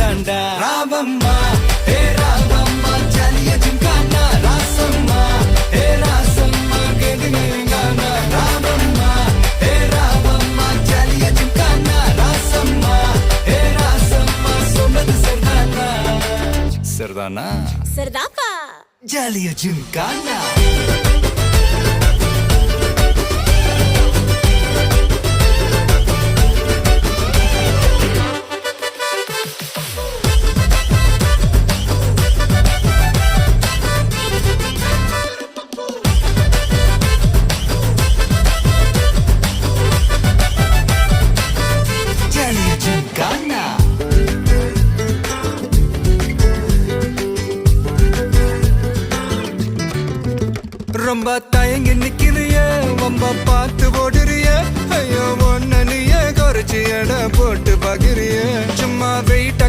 தாண்டா ராவம்மா ஏ ராவம்மா ஜலிய ஜிம்கானா ராசம்மா ஏ ராசம்மா கேடுங்கானா ராவம்மா ஏ ராவம்மா ஜலிய ஜிம்கானா ராசம்மா ஏ ராசம்மா சொன்னது சரிதானா சரிதானா சரிதாப்பா ஜலிய ஜிம்கானா ரொம்ப தயங்கி நிக்கிறிய ரொம்ப பார்த்து ஓடுறிய ஐயோ ஒன்ன நீயே குறைச்சி எடை போட்டு பகிரிய சும்மா வெயிட்ட